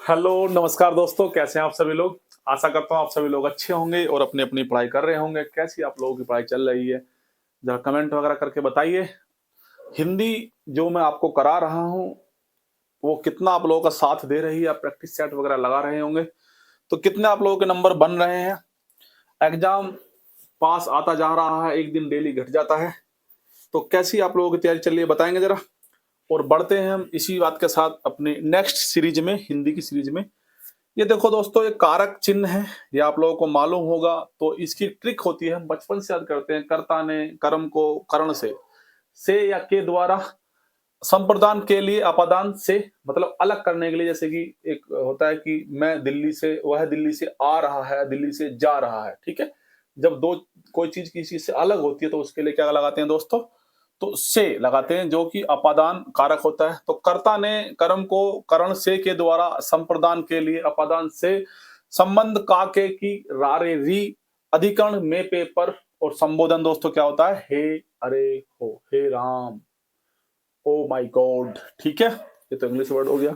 Hello, नमस्कार दोस्तों, कैसे हैं आप सभी लोग? आशा करता हूँ आप सभी लोग अच्छे होंगे और अपनी-अपनी पढ़ाई कर रहे होंगे। कैसी आप लोगों की पढ़ाई चल रही है? ज़रा कमेंट वगैरह करके बताइए। हिंदी जो मैं आपको करा रहा हूँ, वो कितना आप लोगों का साथ दे रही है? आप प्रैक्टिस सेट वगैरह लगा रहे होंगे, तो कितने आप लोगों के नंबर बन रहे हैं? एग्ज़ाम पास आता जा रहा है, एक दिन डेली घट जाता है, तो कैसी आप लोगों की तैयारी चल रही है बताएँगे ज़रा? और बढ़ते हैं हम इसी बात के साथ अपनी नेक्स्ट सीरीज़ में, हिंदी की सीरीज़ में। ये देखो दोस्तों, ये कारक चिन्ह है, ये आप लोगों को मालूम होगा। तो इसकी ट्रिक होती है, हम बचपन से याद करते हैं, कर्ता ने कर्म को करण से या के द्वारा संप्रदान के लिए अपादान से, मतलब अलग करने के लिए। जैसे कि एक होता है कि मैं दिल्ली से, वह दिल्ली से आ रहा है, दिल्ली से जा रहा है, ठीक है। जब दो कोई चीज किसी चीज से अलग होती है तो उसके लिए क्या लगाते हैं दोस्तों? तो से लगाते हैं, जो कि अपादान कारक होता है। तो कर्ता ने कर्म को करण से के द्वारा संप्रदान के लिए अपादान से संबंध का के की रारे री अधिकरण में पे पर। और संबोधन दोस्तों क्या होता है? हे अरे हो, हे राम, ओ माय गॉड, ठीक है। ये तो इंग्लिश वर्ड हो गया।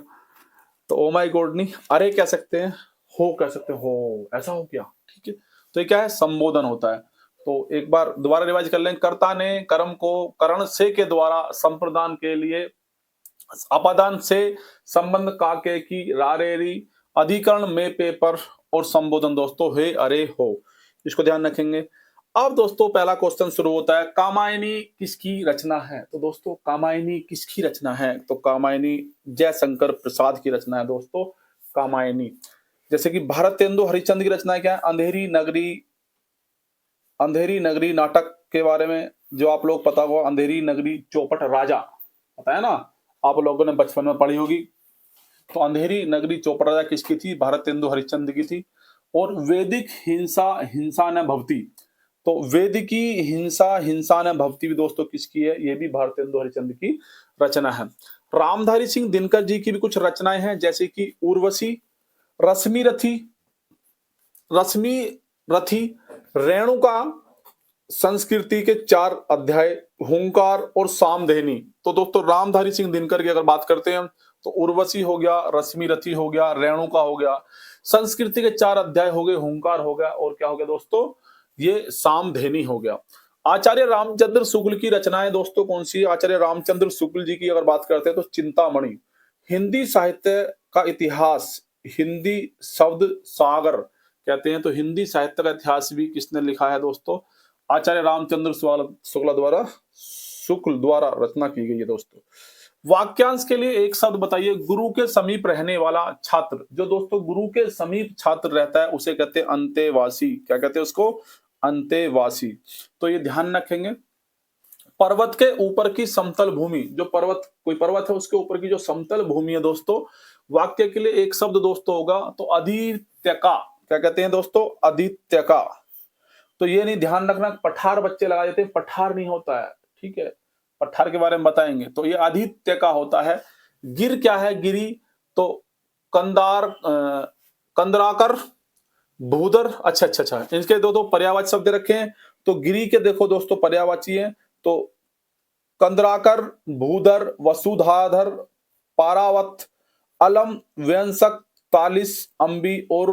तो ओ माय गॉड नहीं, अरे कह सकते हैं, हो कह सकते हैं, हो ऐसा हो गया, ठीक है। तो ये क्या है? संबोधन होता है। तो एक बार दोबारा रिवाइज कर लें। कर्ता ने कर्म को करण से के द्वारा संप्रदान के लिए अपादान से संबंध का के की रारेरी अधिकरण में पे पर। और संबोधन दोस्तों हे अरे हो, इसको ध्यान रखेंगे। अब दोस्तों पहला क्वेश्चन शुरू होता है, कामायनी किसकी रचना है? तो दोस्तों कामायनी किसकी रचना है? तो कामायनी जयशंकर प्रसाद की रचना है दोस्तों, कामायनी। जैसे कि भारतेंदु हरिश्चंद्र की रचना क्या है? अंधेरी नगरी नाटक के बारे में जो आप लोग पता होगा, अंधेरी नगरी चौपट राजा, पता है ना, आप लोगों ने बचपन में पढ़ी होगी। तो अंधेरी नगरी चौपट राजा किसकी थी? भारतेंदु हरिश्चंद्र की थी। और वैदिक हिंसा हिंसा न भवती, तो वेद की हिंसा हिंसा न भवती भी दोस्तों किसकी है? ये भी भारतेंदु हरिश्चंद्र की रचना है। रामधारी सिंह दिनकर जी की भी कुछ रचनाएं हैं, जैसे कि उर्वशी, रश्मि रथी, रश्मि रथी, रेणुका, संस्कृति के 4 अध्याय, हुंकार और सामधेनी। तो दोस्तों रामधारी सिंह दिनकर की अगर बात करते हैं तो उर्वशी हो गया, रश्मि रथी हो गया, रेणुका हो गया, संस्कृति के 4 अध्याय हो गए, हुंकार हो गया, और क्या हो गया दोस्तों? ये सामधेनी हो गया। आचार्य रामचंद्र शुक्ल की रचनाएं दोस्तों कौन सी है? आचार्य रामचंद्र शुक्ल जी की अगर बात करते हैं तो चिंतामणि। हिंदी साहित्य का इतिहास, हिंदी शब्द सागर कहते हैं। तो हिंदी साहित्य का इतिहास भी किसने लिखा है दोस्तों? आचार्य रामचंद्र शुक्ल द्वारा रचना की गई है दोस्तों। वाक्यांश के लिए एक शब्द बताइए। गुरु के समीप रहने वाला छात्र, जो दोस्तों गुरु के समीप छात्र रहता है उसे कहते हैं अंतेवासी। क्या कहते हैं उसको? अंतेवासी। तो ये ध्यान रखेंगे। पर्वत के ऊपर की समतल भूमि, जो पर्वत, कोई पर्वत है उसके ऊपर की जो समतल भूमि है दोस्तों, वाक्य के लिए एक शब्द दोस्तों होगा तो अदित्यका। क्या कहते हैं दोस्तों? अदित्यका। तो ये नहीं ध्यान रखना, पठार बच्चे लगा देते हैं, पठार नहीं होता है, ठीक है। पठार के बारे में बताएंगे। तो ये आदित्य का होता है। गिर क्या है? गिरी, तो कंदराकर, भूदर। अच्छा अच्छा अच्छा, इनके दो दो पर्यायवाची शब्द रखे हैं। तो गिरी के देखो दोस्तों पर्यायवाची है, तो कंदराकर, भूधर, वसुधाधर, पारावत, अलम, व्यंसक, तालिस, अंबी और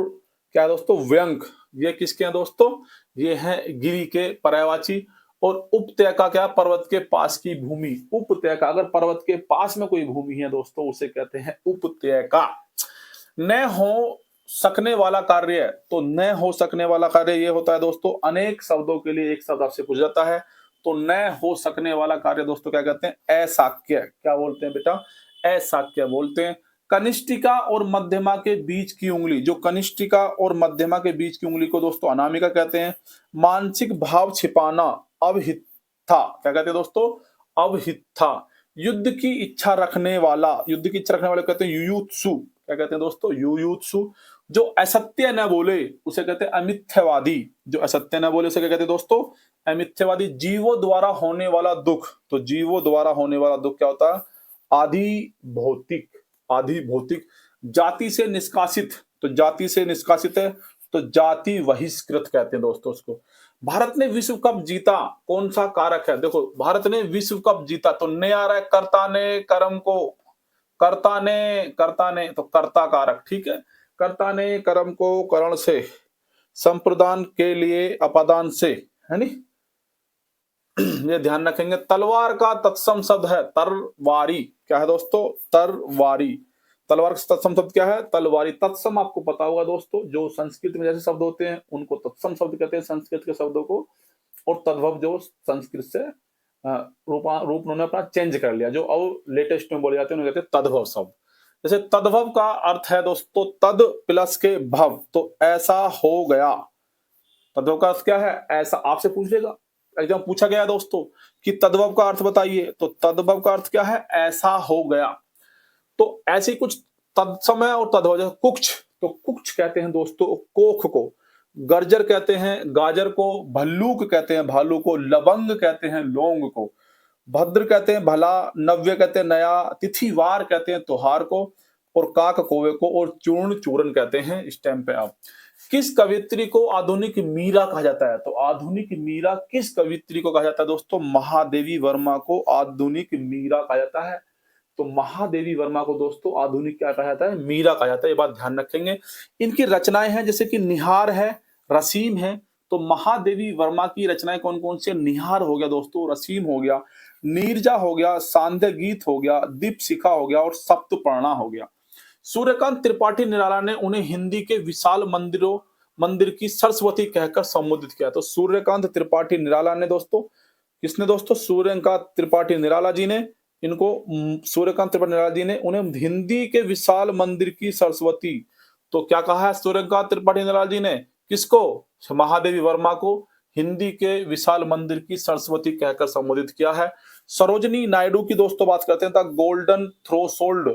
क्या है दोस्तों? व्यंक। ये किसके हैं दोस्तों? ये हैं गिरी के पर्यायवाची। और उपत्यका क्या? पर्वत के पास की भूमि। उपत्यका, अगर पर्वत के पास में कोई भूमि है दोस्तों उसे कहते हैं उपत्यका। न हो सकने वाला कार्य, तो न हो सकने वाला कार्य ये होता है दोस्तों, अनेक शब्दों के लिए एक शब्द आपसे पूछ जाता है। तो न हो सकने वाला कार्य दोस्तों क्या कहते हैं? अशाक्य। क्या बोलते हैं बेटा? अशाक्य बोलते हैं। कनिष्ठिका और मध्यमा के बीच की उंगली, जो कनिष्ठिका और मध्यमा के बीच की उंगली को दोस्तों अनामिका कहते हैं। मानसिक भाव छिपाना, अवहिथा। क्या कहते हैं दोस्तों? अवहिथा। युद्ध की इच्छा रखने वाला, युद्ध की इच्छा रखने वाले कहते हैं युयुत्सु। क्या कहते हैं दोस्तों? युयुत्सु। जो असत्य न बोले उसे कहते हैं अमिथ्यावादी। जो असत्य न बोले उसे क्या कहते हैं दोस्तों? अमिथ्यावादी। जीवों द्वारा होने वाला दुख, तो जीवों द्वारा होने वाला दुख क्या होता है? आधि भौतिक। आधि भौतिक। जाति से निष्कासित, तो जाति से निष्कासित है तो जाति बहिष्कृत कहते हैं दोस्तों उसको। भारत ने विश्व कप जीता, कौन सा कारक है? देखो भारत ने विश्व कप जीता, तो ने आ रहा है कर्ता ने कर्म को कर्ता ने तो कर्ता कारक, ठीक है। कर्ता ने कर्म को करण से, संप्रदान के लिए अपादान से, है नी। ये ध्यान रखेंगे। तलवार का तत्सम शब्द है तरवारी। क्या है दोस्तों? तरवारी। तलवार का तत्सम शब्द क्या है? तलवारी। तत्सम आपको पता होगा दोस्तों, जो संस्कृत में जैसे शब्द होते हैं उनको तत्सम शब्द कहते हैं, संस्कृत के शब्दों को। और तद्भव जो संस्कृत से रूप उन्होंने अपना चेंज कर लिया, जो अब लेटेस्ट में बोले जाते हैं उन्हें कहते हैं तद्भव शब्द। जैसे तद्भव का अर्थ है दोस्तों तद प्लस के भव, तो ऐसा हो गया। तद्भव का अर्थ क्या है? ऐसा। आपसे पूछ लेगा, एग्जाम पूछा गया दोस्तों कि तद्भव का अर्थ बताइए, तो तद्भव का अर्थ क्या है? ऐसा हो गया। तो ऐसी कुछ तत्समय और तद्भव, जैसे कुक्ष, तो कुक्ष कहते हैं दोस्तों कोख को, गर्जर कहते हैं गाजर को, भल्लूक कहते हैं भालू को, लवंग कहते हैं लौंग को, भद्र कहते हैं भला, नव्य कहते हैं नया, तिथिवार कहते हैं त्योहार को, और काक कौवे को, और चूर्ण चूरन कहते हैं स्टैम्प पे आप। किस कवियत्री को आधुनिक मीरा कहा जाता है? तो आधुनिक मीरा किस कवियत्री को कहा जाता है दोस्तों? महादेवी वर्मा को आधुनिक मीरा कहा जाता है। तो महादेवी वर्मा को दोस्तों आधुनिक क्या कहा जाता है? मीरा कहा जाता है। ये बात ध्यान रखेंगे। इनकी रचनाएं हैं जैसे कि निहार है, रसीम है। तो महादेवी वर्मा की रचनाएं कौन कौन सी? निहार हो गया दोस्तों, रसीम हो गया, नीरजा हो गया, सांध्य गीत हो गया, दीपशिखा हो गया, और सप्तपर्णा हो गया। सूर्यकांत त्रिपाठी निराला ने उन्हें हिंदी के विशाल मंदिर की सरस्वती कहकर संबोधित किया। तो सूर्यकांत त्रिपाठी निराला ने दोस्तों, किसने दोस्तों? सूर्यकांत त्रिपाठी निराला जी ने इनको, सूर्यकांत त्रिपाठी निराला जी ने उन्हें हिंदी के विशाल मंदिर की सरस्वती, तो क्या कहा है सूर्यकांत त्रिपाठी निराला जी ने? किसको? महादेवी वर्मा को हिंदी के विशाल मंदिर की सरस्वती कहकर संबोधित किया है। सरोजनी नायडू की दोस्तों बात करते हैं। The golden threshold,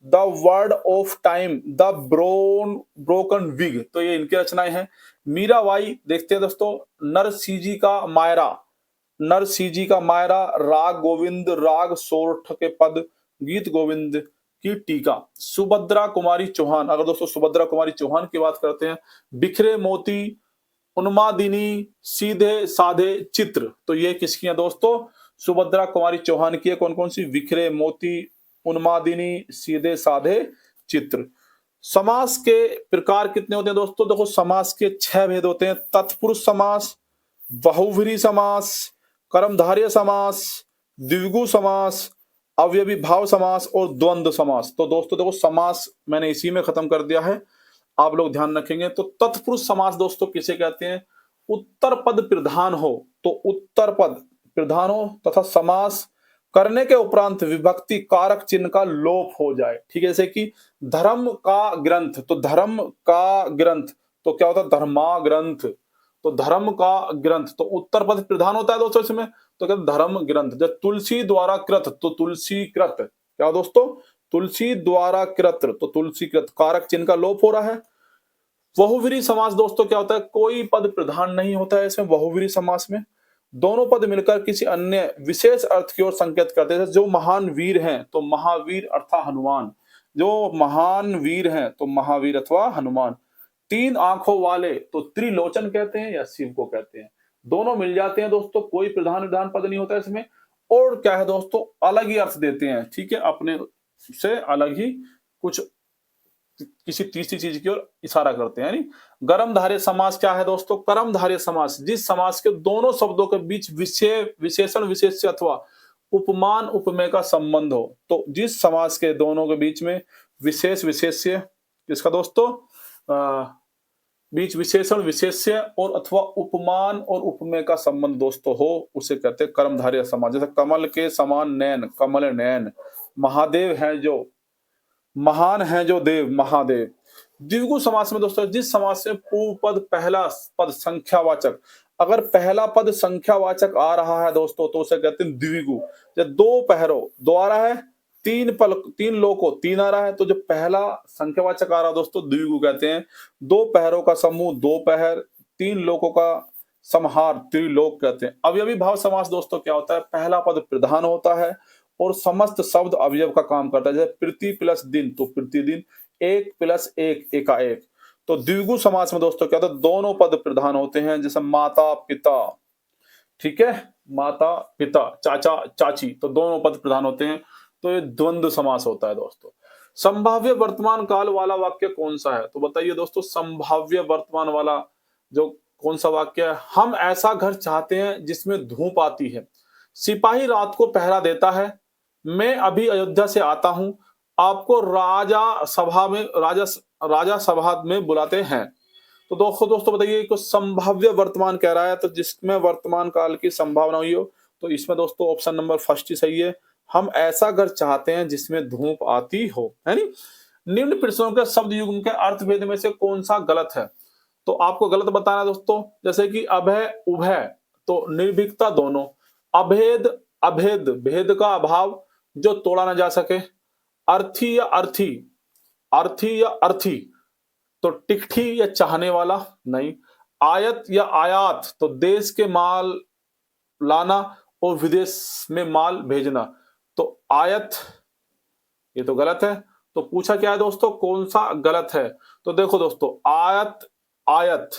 the word of time, the broken wig, तो ये इनकी रचनाएं हैं। मीराबाई देखते हैं दोस्तों। नरसिंह का मायरा, राग गोविंद, राग सोरठ के पद, गीत गोविंद की टीका। सुभद्रा कुमारी चौहान, अगर दोस्तों सुभद्रा कुमारी चौहान की बात करते हैं, बिखरे मोती, उन्मादिनी, सीधे साधे चित्र, तो ये किसकी है दोस्तों? सुभद्रा कुमारी चौहान की है। कौन कौन सी? बिखरे मोती, उन्मादिनी, सीधे साधे चित्र। समास के प्रकार कितने होते हैं दोस्तों? देखो समास के 6 भेद होते हैं। तत्पुरुष समास, बहुव्रीहि समास, कर्मधारय समास, द्विगु समास, अवयवी भाव समास, और द्वंद्व समास। तो दोस्तों देखो समास मैंने इसी में खत्म कर दिया है, आप लोग ध्यान रखेंगे। तो तत्पुरुष समास दोस्तों किसे कहते हैं? उत्तर पद प्रधान हो, तो उत्तर पद प्रधान हो तथा समास करने के उपरांत विभक्ति कारक चिन्ह का लोप हो जाए। ठीक है, जैसे कि धर्म का ग्रंथ, तो धर्म का ग्रंथ, तो क्या होता है? धर्मा ग्रंथ, तो धर्म का ग्रंथ, तो उत्तर पद प्रधान होता है दोस्तों इसमें, तो क्या धर्म ग्रंथ। जब तुलसी द्वारा कृत, तो तुलसी कृत, क्या दोस्तों? तुलसी द्वारा कृत, तो तुलसी कृत, कारक चिन्ह का लोप हो रहा है। बहुव्रीहि समास दोस्तों क्या होता है? कोई पद प्रधान नहीं होता है इसमें बहुव्रीहि समास में, दोनों पद मिलकर किसी अन्य विशेष अर्थ की ओर संकेत करते हैं। जो महान वीर हैं, तो महावीर अर्थात हनुमान, जो महान वीर हैं तो महावीर अथवा हनुमान। 3 आंखों वाले, तो त्रिलोचन कहते हैं या शिव को कहते हैं, दोनों मिल जाते हैं दोस्तों, कोई प्रधान पद नहीं होता है इसमें। और क्या है दोस्तों? अलग ही अर्थ देते हैं, ठीक है, अपने से अलग ही कुछ किसी तीसरी चीज की ओर इशारा करते हैं। यानी कर्मधारय समास क्या है दोस्तों? कर्मधारय समास जिस समास के दोनों शब्दों के बीच विशेषण विशेष्य अथवा उपमान उपमेय का संबंध हो, तो जिस समास के दोनों के बीच में विशेष विशेष्य, किसका दोस्तों? बीच विशेषण विशेष्य और अथवा उपमान और उपमेय का संबंध दोस्तों हो, उसे कहते हैं कर्मधारय समास। जैसे कमल के समान नैन, कमल नैन, महादेव है जो, महान है जो देव, महादेव। द्विगु समास में दोस्तों जिस समास से पूर्व पद पहला पद संख्यावाचक, अगर पहला पद संख्यावाचक आ रहा है दोस्तों तो उसे कहते हैं द्विगु। जब दो पहरों, दो आ रहा है, तीन लोगों, तीन आ रहा है, तो जो पहला संख्यावाचक आ रहा है दोस्तों द्विगु कहते हैं। दो पहरों का समूह दो पहर, 3 लोगों का समहार त्रिलोक कहते हैं। अवयवी भाव समास दोस्तों क्या होता है? पहला पद प्रधान होता है और समस्त शब्द अवयव का काम करता है। जैसे प्रति प्लस दिन, तो प्रतिदिन, एक प्लस एक, एकाएक। तो द्विगु समास में दोस्तों क्या होता है? दोनों पद प्रधान होते हैं, जैसे माता पिता, ठीक है, माता पिता, चाचा चाची, तो दोनों पद प्रधान होते हैं, तो ये द्वंद्व समास होता है दोस्तों। संभाव्य वर्तमान काल वाला वाक्य कौन सा है? तो बताइए दोस्तों, संभाव्य वर्तमान वाला जो कौन सा वाक्य है? हम ऐसा घर चाहते हैं जिसमें धूप आती है, सिपाही रात को पहरा देता है, मैं अभी अयोध्या से आता हूं, आपको राजा सभा में बुलाते हैं। तो दोस्तों बताइए, को संभाव्य वर्तमान कह रहा है, तो जिसमें वर्तमान काल की संभावना हुई हो, तो इसमें दोस्तों ऑप्शन नंबर फर्स्ट ही सही है। हम ऐसा घर चाहते हैं जिसमें धूप आती हो, है नी। निम्न प्रश्नों के शब्द युग्म के अर्थभेद में से कौन सा गलत है? तो आपको गलत बताना है दोस्तों। जैसे कि अभय उभय, तो निर्भीकता दोनों। अभेद अभेद, भेद का अभाव जो तोड़ा न जा सके। अर्थी या अर्थी, अर्थी या अर्थी, तो टिकठी या चाहने वाला नहीं। आयत या आयात, तो देश के माल लाना और विदेश में माल भेजना। तो आयत, ये तो गलत है। तो पूछा क्या है दोस्तों, कौन सा गलत है? तो देखो दोस्तों, आयत आयत,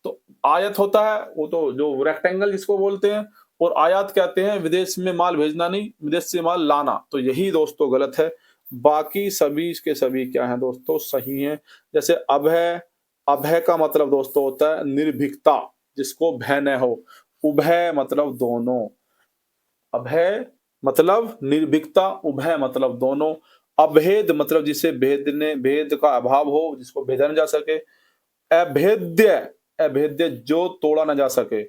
तो आयत होता है वो तो जो रेक्टेंगल जिसको बोलते हैं, और आयात कहते हैं विदेश में माल भेजना नहीं, विदेश से माल लाना। तो यही दोस्तों गलत है। बाकी सभी के सभी क्या है दोस्तों, सही हैं। जैसे अभय, अभय का मतलब दोस्तों होता है निर्भीकता, जिसको भय न हो। उभय मतलब दोनों, अभय मतलब निर्भीकता, उभय मतलब दोनों। अभेद मतलब जिसे भेद का अभाव हो, जिसको भेदा न जा सके। अभेद्य, अभेद्य जो तोड़ा न जा सके।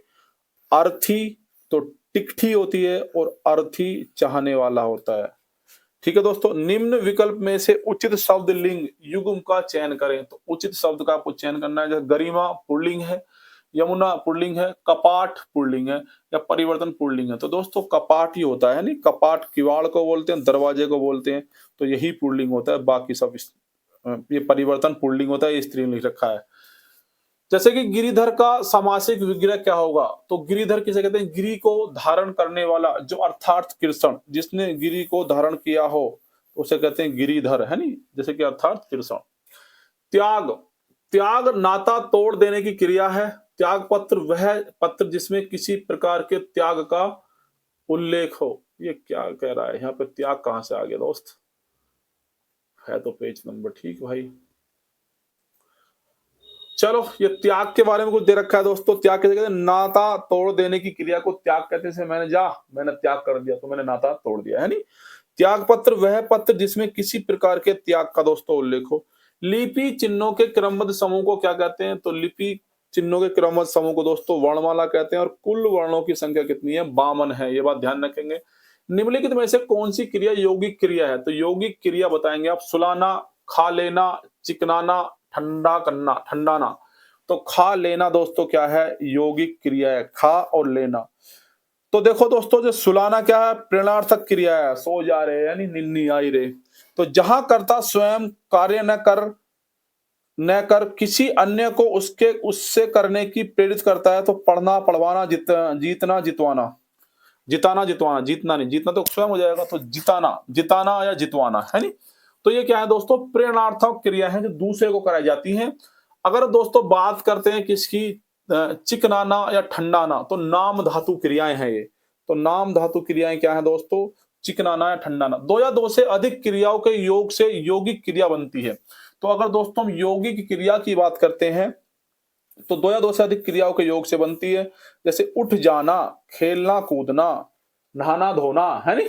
अर्थी, तो टिकठी होती है, और अर्थी चाहने वाला होता है। ठीक है दोस्तों, निम्न विकल्प में से उचित शब्द लिंग युग्म का चयन करें। तो उचित शब्द का आपको चयन करना है। जैसे गरिमा पुल्लिंग है, यमुना पुल्लिंग है, कपाट पुल्लिंग है, या परिवर्तन पुल्लिंग है। तो दोस्तों कपाट ही होता है, नहीं कपाट किवाड़ को बोलते हैं, दरवाजे को बोलते हैं, तो यही पुल्लिंग होता है। बाकी सब ये परिवर्तन पुल्लिंग होता है, ये स्त्रीलिंग लिख रखा है। जैसे कि गिरिधर का सामासिक विग्रह क्या होगा? तो गिरिधर किसे कहते हैं? गिरि को धारण करने वाला, जो अर्थात कृष्ण, जिसने गिरि को धारण किया हो उसे कहते हैं गिरिधर, है नी, जैसे कि अर्थात कृष्ण। त्याग, त्याग नाता तोड़ देने की क्रिया है। त्याग पत्र वह पत्र जिसमें किसी प्रकार के त्याग का उल्लेख हो। ये क्या कह रहा है यहाँ पे? त्याग कहां से आ गया दोस्त? है तो पेज नंबर ठीक भाई। चलो, ये त्याग के बारे में कुछ दे रखा है दोस्तों। त्याग कैसे कहते हैं? नाता तोड़ देने की क्रिया को त्याग कहते हैं। मैंने त्याग कर दिया, तो मैंने नाता तोड़ दिया, है नी। त्याग पत्र वह पत्र जिसमें किसी प्रकार के त्याग का दोस्तों उल्लेख हो। लिपि चिन्हों के क्रमबद्ध समूह को क्या कहते हैं? तो लिपि चिन्हों के क्रमबद्ध समूह को दोस्तों वर्णमाला कहते हैं। और कुल वर्णों की संख्या कितनी है? 52 है। ये बात ध्यान रखेंगे। निम्नलिखित में से कौन सी क्रिया यौगिक क्रिया है? तो यौगिक क्रिया बताएंगे आप। सुलाना, खा लेना, चिकनाना, ठंडा करना, ठंडाना। तो खा लेना दोस्तों क्या है? यौगिक क्रिया है, खा और लेना। तो देखो दोस्तों, जो सुलाना क्या है? प्रेरणार्थक क्रिया है, सो जा रहे यानी निन्नी आई रे। तो जहां कर्ता स्वयं कार्य न कर किसी अन्य को उससे करने की प्रेरित करता है, तो पढ़ना, पढ़वाना, जीतना, जितवाना। जिताना, जितवाना, जीतना नहीं, जीतना तो स्वयं हो जाएगा, तो जिताना, जिताना या जितवाना, है नी। तो ये क्या है दोस्तों? प्रेरणार्थक क्रिया है जो दूसरे को कराई जाती है। अगर दोस्तों बात करते हैं किसकी, चिकनाना या ठंडाना, तो नाम धातु क्रियाएं हैं ये। तो नाम धातु क्रियाएं क्या है दोस्तों? चिकनाना या ठंडाना। दो या दो से अधिक क्रियाओं के योग से यौगिक क्रिया बनती है। तो अगर दोस्तों हम यौगिक क्रिया की बात करते हैं, तो दो या दो से अधिक क्रियाओं के योग से बनती है। जैसे उठ जाना, खेलना कूदना, नहाना धोना, है नी।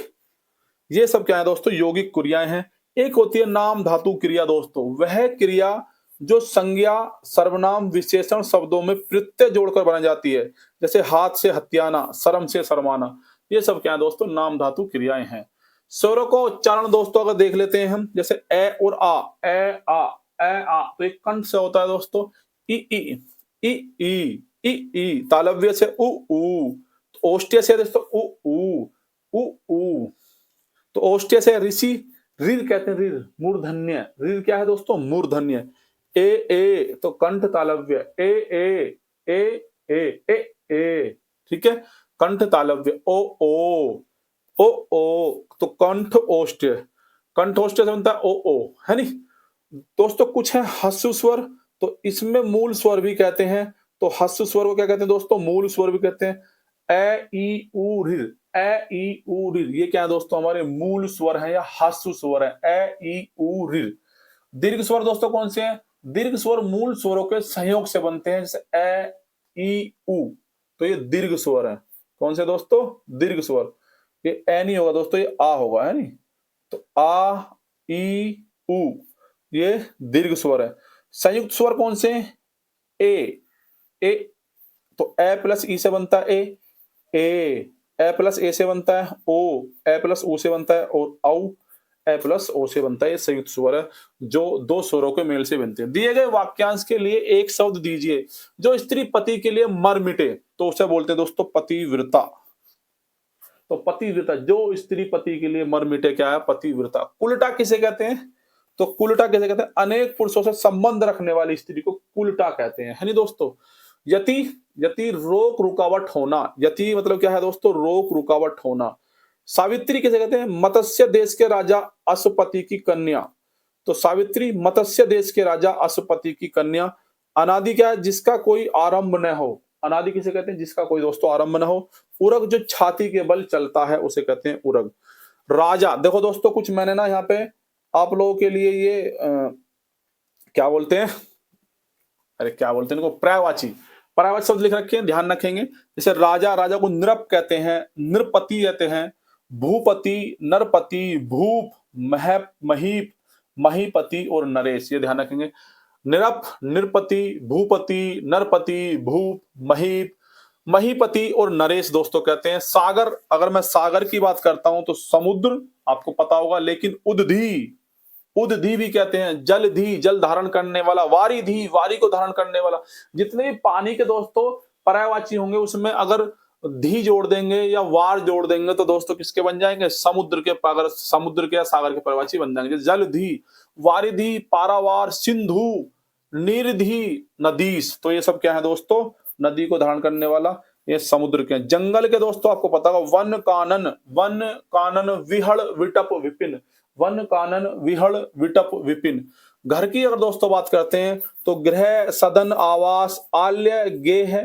ये सब क्या है दोस्तों? यौगिक क्रियाएं हैं। एक होती है नाम धातु क्रिया दोस्तों, वह क्रिया जो संज्ञा, सर्वनाम, विशेषण शब्दों में प्रत्यय जोड़कर बनाई जाती है। जैसे हाथ से हथियाना, शर्म से शर्माना। ये सब क्या है दोस्तों? नाम धातु क्रियाएं हैं। स्वरों का उच्चारण दोस्तों अगर देख लेते हैं हम, जैसे ए और आ, ए आ, ए आ, तो एक कंठ से होता है दोस्तों। ई ई, ई ई, ई ई, तालव्य से उ ऊ, ओष्ठ्य से दोस्तों उ ऊ, उ ऊ। तो ओष्ठ्य से ऋषि, रीर कहते हैं, रीर मूर्धन्य। रीर क्या है दोस्तों? मूर्धन्य। ए तो कंठ तालव्य, ए ए ए ए ए, ठीक है, कंठ तालव्य। ओ तो कंठ ओष्ठ्य, कंठ ओष्ठ्य से बनता है ओ, है नी। दोस्तों कुछ है हस्व स्वर, तो इसमें मूल स्वर भी कहते हैं। तो हस्व स्वर को क्या कहते हैं दोस्तों? मूल स्वर भी कहते हैं। ए ई उ ऋ, ए ई उ ऋ, ये क्या है दोस्तों, हमारे मूल स्वर है या ह्रस्व स्वर है, ए ई उ ऋ। दीर्घ स्वर दोस्तों कौन से हैं? दीर्घ स्वर मूल स्वरों के संयोग से बनते हैं, जैसे ए ई उ, तो ये दीर्घ स्वर है। कौन से दोस्तों? दीर्घ स्वर। ये ए नहीं होगा दोस्तों, ये आ होगा, है नहीं? तो आ ई उ, ये दीर्घ स्वर है। संयुक्त स्वर कौन से हैं? ए, ए, तो ए प्लस ई से बनता है ए प्लस ए से बनता है ओ, ए प्लस ऊ से बनता है और औ, ए प्लस ओ से बनता है। ये संयुक्त स्वर है जो दो स्वरों के मेल से बनते हैं। दिए गए वाक्यांश के लिए एक शब्द दीजिए जो स्त्री पति के लिए मर मिटे, तो उसे बोलते हैं दोस्तों पतिव्रता। तो पतिव्रता, जो स्त्री पति के लिए मर मिटे, क्या है? पतिव्रता। कुलटा किसे कहते हैं? तो कुलटा किसे कहते हैं? अनेक पुरुषों से संबंध रखने वाली स्त्री को कुलटा कहते हैं, है नहीं दोस्तों? यति, यति रोक रुकावट होना, यति मतलब क्या है दोस्तों? रोक रुकावट होना। सावित्री किसे कहते हैं? मत्स्य देश के राजा अश्वपति की कन्या। तो सावित्री मत्स्य देश के राजा अश्वपति की कन्या। अनादि क्या है? जिसका कोई आरंभ न हो। अनादि किसे कहते हैं? जिसका कोई दोस्तों आरंभ न हो। उरग, जो छाती के बल चलता है उसे कहते हैं उरग। राजा, देखो दोस्तों कुछ मैंने ना यहाँ पे आप लोगों के लिए ये क्या बोलते हैं, अरे क्या बोलते हैं इनको, पर्यायवाची, पर्यायवाची शब्द लिख रखे हैं, ध्यान रखेंगे। जैसे राजा, राजा को नृप कहते हैं, नृपति कहते हैं, भूपति, नरपति, भूप, महीप, महीपति और नरेश, ये ध्यान रखेंगे। निरप, नृपति, भूपति, नरपति, भूप, महीप, महीपति और नरेश दोस्तों कहते हैं। सागर, अगर मैं सागर की बात करता हूं तो समुद्र आपको पता होगा, लेकिन उदधी, उदधी भी कहते हैं। जलधी, जल धारण करने वाला। वारिधी, वारी को धारण करने वाला। जितने भी पानी के दोस्तों पर्यायवाची होंगे उसमें अगर धी जोड़ देंगे या वार जोड़ देंगे तो दोस्तों किसके बन जाएंगे? समुद्र के, अगर समुद्र के या सागर के पर्यायवाची बन जाएंगे। जलधी, वारिधी, पारावार, सिंधु, निर्धी, नदीस, तो ये सब क्या है दोस्तों? नदी को धारण करने वाला, ये समुद्र के। जंगल के दोस्तों आपको पता होगा, वन कानन, वन कानन, विहड़, विटप, विपिन, वन कानन, विहड़, विटप, विपिन। घर की अगर दोस्तों बात करते हैं तो गृह, सदन, आवास, आल्य, गेह,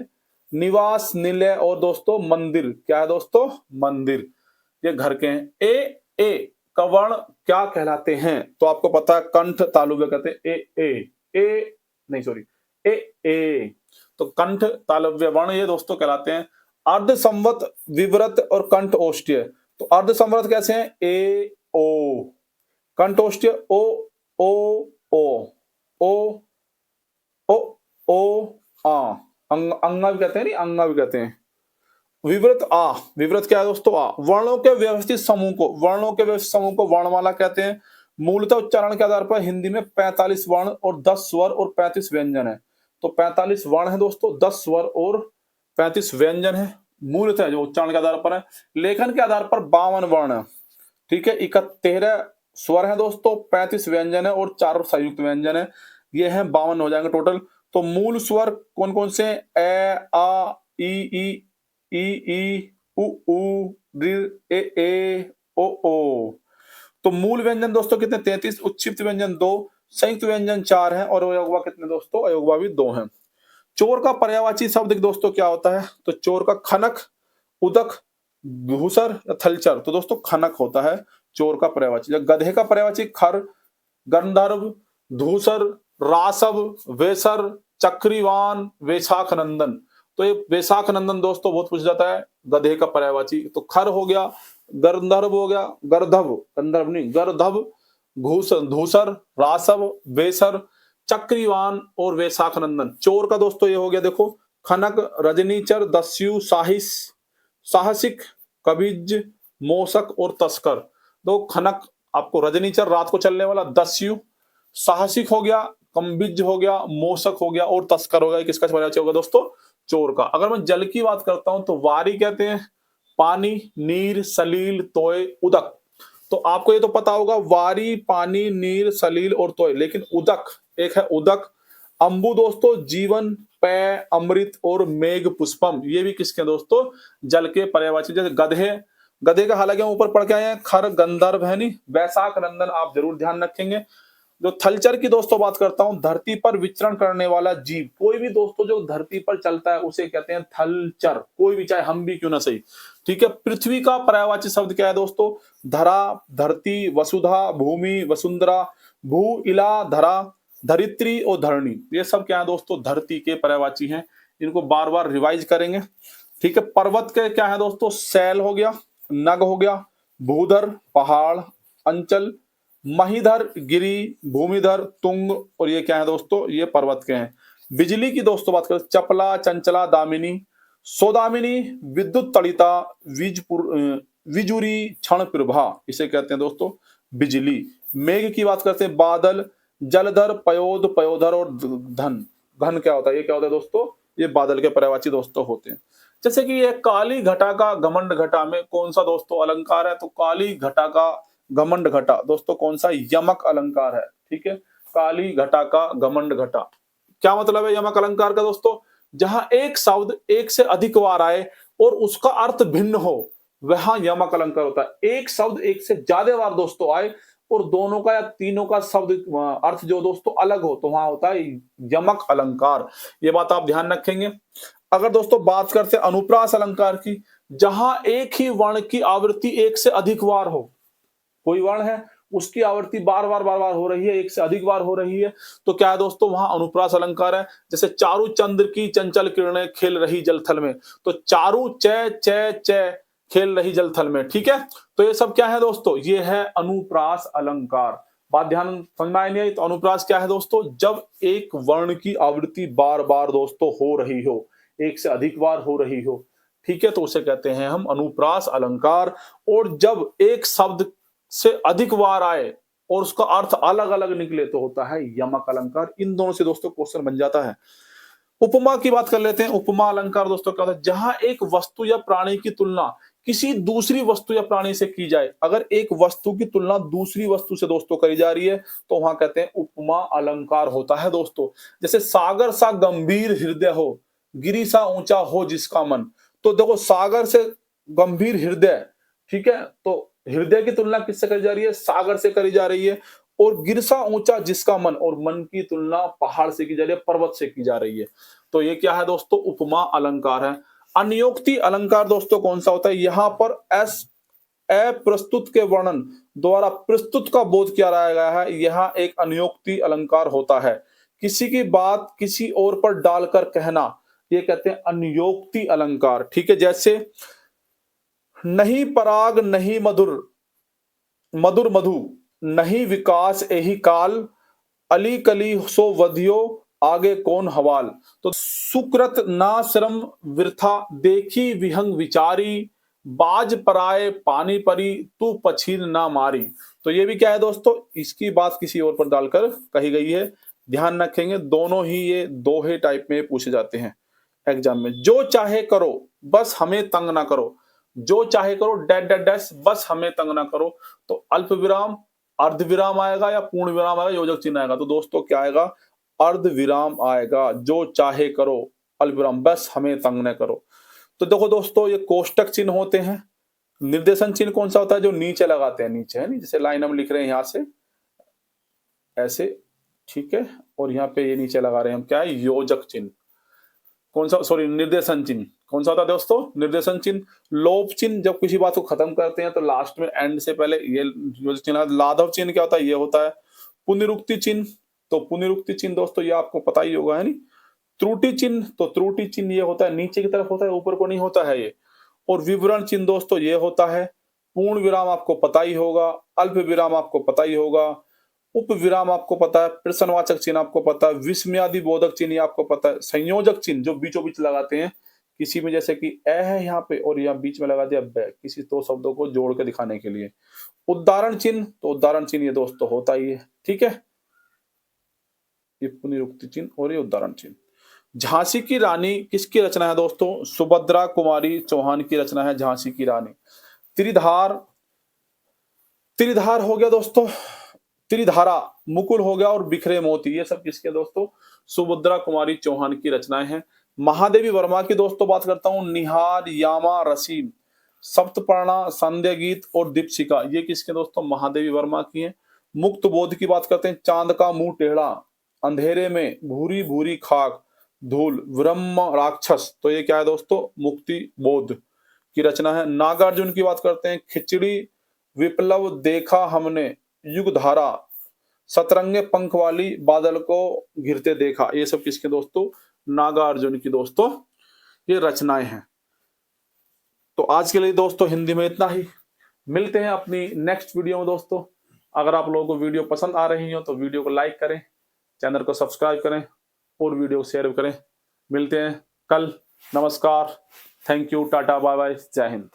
निवास, निलय और दोस्तों मंदिर, क्या है दोस्तों? मंदिर, ये घर के हैं। ए का वर्ण क्या कहलाते हैं? तो आपको पता है कंठ तालुव्य कहते हैं। ए नहीं सॉरी, ए तो कंठ तालव्य वर्ण ये दोस्तों कहलाते हैं। अर्ध संवत, विव्रत और कंठ ओष्ठ्य। तो अर्ध संवत कैसे हैं? ए ओ, कंठ ओष्ठ्य ओ ओ ओ ओ ओ ओ आ, अंगा भी कहते हैं, नहीं अंगा भी कहते हैं। विव्रत आ, विव्रत क्या है दोस्तों? आ। वर्णों के व्यवस्थित समूह को, वर्णों के व्यवस्थित समूह को वर्णमाला कहते हैं। मूलतः उच्चारण के आधार पर हिंदी में 45 वर्ण और 10 स्वर और 35 व्यंजन है। तो 45 वर्ण है दोस्तों, 10 स्वर और 35 व्यंजन है मूलतः जो उच्चारण के आधार पर है। लेखन के आधार पर 52 वर्ण है, ठीक है। 13 स्वर है दोस्तों, 35 व्यंजन है और 4 संयुक्त व्यंजन है, ये है 52 हो जाएंगे टोटल। तो मूल स्वर कौन कौन से? ए आ ई उ ऊ ए ओ। तो मूल व्यंजन दोस्तों कितने? 33, उच्छिष्ट व्यंजन 2, संयुक्त व्यंजन 4 हैं और अयोगवा कितने दोस्तों? अयोगवा भी 2 हैं। चोर का पर्यायवाची शब्द दोस्तों क्या होता है? तो चोर का खनक, उदक, धूसर या थलचर। तो दोस्तों खनक होता है चोर का पर्यायवाची। गधे का पर्यायवाची खर, गंधर्व, धूसर, रासव, वेसर, चक्रीवान, वैशाख नंदन। तो ये वैशाख नंदन दोस्तों बहुत पूछ जाता है गधे का पर्यायवाची। तो खर हो गया, गंधर्व हो गया, गर्धव, गंधर्व नहीं गर्धव, धूसर, रासव, वेसर, चक्रीवान और वैशाख नंदन। चोर का दोस्तों ये हो गया देखो, खनक, रजनीचर, दस्यु, साहिस, साहसिक, कबिज, मोसक और तस्कर। तो खनक आपको रजनीचर रात को चलने वाला, दस्यु, साहसिक हो गया, कम्बिज हो गया, मोसक हो गया और तस्कर हो गया। किसका पर्यायवाची होगा दोस्तों? चोर का। अगर मैं जल की बात करता हूं तो वारी कहते हैं पानी, नीर, सलील, तोय, उदक। तो आपको ये तो पता होगा वारी, पानी, नीर, सलील और तोय, लेकिन उदक, एक है उदक। अंबु दोस्तों जीवन, पेय, अमृत और मेघ पुष्पम, ये भी किसके दोस्तों? जल के पर्यायवाची। जैसे गधे, गधे का हालांकि हम ऊपर पढ़ के आए हैं, खर, गंधर्व है नहीं, वैशाख नंदन आप जरूर ध्यान रखेंगे। जो थलचर की दोस्तों बात करता हूं, धरती पर विचरण करने वाला जीव, कोई भी दोस्तों जो धरती पर चलता है उसे कहते हैं थलचर, कोई भी, चाहे हम भी क्यों ना सही। ठीक है। पृथ्वी का पर्यायवाची शब्द क्या है दोस्तों? धरा, धरती, वसुधा, भूमि, वसुंधरा, भू, इला, धरा, धरित्री और धरणी, ये सब क्या है दोस्तों? धरती के पर्यायवाची हैं। इनको बार बार रिवाइज करेंगे। ठीक है। पर्वत के क्या है दोस्तों? शैल हो गया, नग हो गया, भूधर पहाड़, अंचल, महीधर गिरी, भूमिधर तुंग, और ये क्या है दोस्तों? ये पर्वत के हैं। बिजली की दोस्तों बात करें, चपला, चंचला, दामिनी, सौदामिनी, विद्युत तड़िता, विजुरी, क्षण प्रभा, इसे कहते हैं दोस्तों बिजली। मेघ की बात करते हैं, बादल, जलधर, पयोद, पयोधर और धन। घन क्या होता है? ये क्या होता है दोस्तों? ये बादल के पर्यायवाची दोस्तों होते हैं। जैसे कि ये काली घटा का घमंड घटा में कौन सा दोस्तों अलंकार है? तो काली घटा का घमंड घटा दोस्तों कौन सा? यमक अलंकार है। ठीक है। काली घटा का घमंड घटा, क्या मतलब है यमक अलंकार का दोस्तों? जहां एक शब्द एक से अधिक बार आए और उसका अर्थ भिन्न हो, वहां यमक अलंकार होता है। एक शब्द एक से ज्यादा बार दोस्तों आए और दोनों का या तीनों का शब्द अर्थ जो दोस्तों अलग हो, तो वहां होता है यमक अलंकार। ये बात आप ध्यान रखेंगे। अगर दोस्तों बात करते हैं अनुप्रास अलंकार की, जहां एक ही वर्ण की आवृत्ति एक से अधिक बार हो, कोई वर्ण है उसकी आवृत्ति बार बार हो रही है, एक से अधिक बार हो रही है, तो क्या है दोस्तों? वहां अनुप्रास अलंकार है। जैसे चारु चंद्र की चंचल किरणें खेल रही जलथल में, तो चारु च च च खेल रही जलथल में। ठीक है। तो ये सब क्या है दोस्तों? ये है अनुप्रास अलंकार। बात ध्यान समझ में आई नहीं आई? तो अनुप्रास क्या है दोस्तों? जब एक वर्ण की आवृत्ति बार बार दोस्तों हो रही हो, एक से अधिक बार हो रही हो, ठीक है, तो उसे कहते हैं हम अनुप्रास अलंकार। और जब एक शब्द से अधिक बार आए और उसका अर्थ अलग अलग निकले, तो होता है यमक अलंकार। इन दोनों से दोस्तों क्वेश्चन बन जाता है। उपमा की बात कर लेते हैं। उपमा अलंकार दोस्तों क्या होता है? जहां एक वस्तु या प्राणी की तुलना किसी दूसरी वस्तु या प्राणी से की जाए, अगर एक वस्तु की तुलना दूसरी वस्तु से दोस्तों करी जा रही है, तो वहां कहते हैं उपमा अलंकार होता है दोस्तों। जैसे सागर सा गंभीर हृदय हो, गिरी सा ऊंचा हो जिसका मन। तो देखो, सागर से गंभीर हृदय, ठीक है, तो हृदय की तुलना किससे करी जा रही है? सागर से करी जा रही है। और गिरसा ऊंचा जिसका मन, और मन की तुलना पहाड़ से की जा रही है, पर्वत से की जा रही है। तो ये क्या है दोस्तों? उपमा अलंकार है। अन्योक्ति अलंकार दोस्तों कौन सा होता है? यहां पर अप्रस्तुत के वर्णन द्वारा प्रस्तुत का बोध किया गया है, यह एक अन्योक्ति अलंकार होता है। किसी की बात किसी और पर डालकर कहना, ये कहते हैं अन्योक्ति अलंकार। ठीक है। जैसे नहीं पराग नहीं मधुर, मधुर मधु, नहीं विकास एही काल, अली कली सो वधियो, आगे कौन हवाल। तो सुकृत ना श्रम वृथा, देखी विहंग विचारी, बाज पराए पानी परी, तू पछीन ना मारी। तो ये भी क्या है दोस्तों? इसकी बात किसी और पर डालकर कही गई है। ध्यान रखेंगे, दोनों ही ये दोहे टाइप में पूछे जाते हैं एग्जाम में। जो चाहे करो बस हमें तंग ना करो, जो चाहे करो डैश डैश डैश, बस हमें तंग ना करो। तो अल्प विराम, अर्ध विराम आएगा या पूर्ण विराम आएगा, योजक चिन्ह आएगा। तो दोस्तों क्या आएगा? अर्ध विराम आएगा। जो चाहे करो, अल्प विराम, बस हमें तंग न करो। तो देखो दोस्तों, ये कोष्टक चिन्ह होते हैं। निर्देशन चिन्ह कौन सा होता है? जो नीचे लगाते हैं, नीचे है नहीं, जैसे लाइन हम लिख रहे हैं यहां से ऐसे, ठीक है, और यहाँ पे ये नीचे लगा रहे हैं हम, क्या है? योजक चिन्ह। कौन सा? सॉरी, निर्देशन चिन्ह कौन सा होता है दोस्तों? निर्देशन चिन्ह। लोप चिन्ह, जब किसी बात को खत्म करते हैं तो लास्ट में एंड से पहले ये योजक चिन्ह। लाघव चिन्ह क्या होता है? ये होता है पुनरुक्ति चिन्ह। तो पुनरुक्ति चिन्ह दोस्तों ये आपको पता ही होगा, है नहीं? त्रुटि चिन्ह, तो त्रुटि चिन्ह ये होता है नीचे की तरफ होता है, ऊपर को नहीं होता है ये। और विवरण चिन्ह दोस्तों ये होता है। पूर्ण विराम आपको पता ही होगा, अल्प विराम आपको पता ही होगा, उप विराम आपको पता है, प्रश्नवाचक चिन्ह आपको पता है, विस्मयादि बोधक चिन्ह आपको पता है, संयोजक चिन्ह जो बीचों बीच लगाते हैं किसी में, जैसे कि ए है यहाँ पे और यहाँ बीच में लगा दिया ब, किसी दो शब्दों को जोड़ के दिखाने के लिए। उदाहरण चिन्ह, तो उदाहरण चिन्ह ये दोस्तों होता ही है। ठीक है, ये पुनरुक्ति चिन्ह और ये उदाहरण चिन्ह। झांसी की रानी किसकी रचना है दोस्तों? सुभद्रा कुमारी चौहान की रचना है झांसी की रानी। त्रिधार, त्रिधार हो गया दोस्तों, त्रिधारा, मुकुल हो गया और बिखरे मोती, ये सब किसके दोस्तों? सुभद्रा कुमारी चौहान की रचनाएं हैं। महादेवी वर्मा की दोस्तों बात करता हूं, निहार, यामा, रसीम, सप्तपर्णा, संध्या गीत और दीपशिका, ये किसके दोस्तों? महादेवी वर्मा की है। मुक्त बोध की बात करते हैं, चांद का मुंह टेढ़ा, अंधेरे में भूरी भूरी खाक, धूल, ब्रह्म राक्षस। तो ये क्या है दोस्तों, मुक्ति बोध की रचना है। नागार्जुन की बात करते हैं, खिचड़ी, विप्लव देखा हमने, युग धारा, सतरंगे पंख वाली, बादल को घिरते देखा। ये सब किसके दोस्तों, नागार्जुन की दोस्तों ये रचनाएं हैं। तो आज के लिए दोस्तों हिंदी में इतना ही, मिलते हैं अपनी नेक्स्ट वीडियो में दोस्तों। अगर आप लोगों को वीडियो पसंद आ रही हो तो वीडियो को लाइक करें, चैनल को सब्सक्राइब करें और वीडियो को शेयर करें। मिलते हैं कल। नमस्कार, थैंक यू, टाटा, बाय बाय, जय हिंद।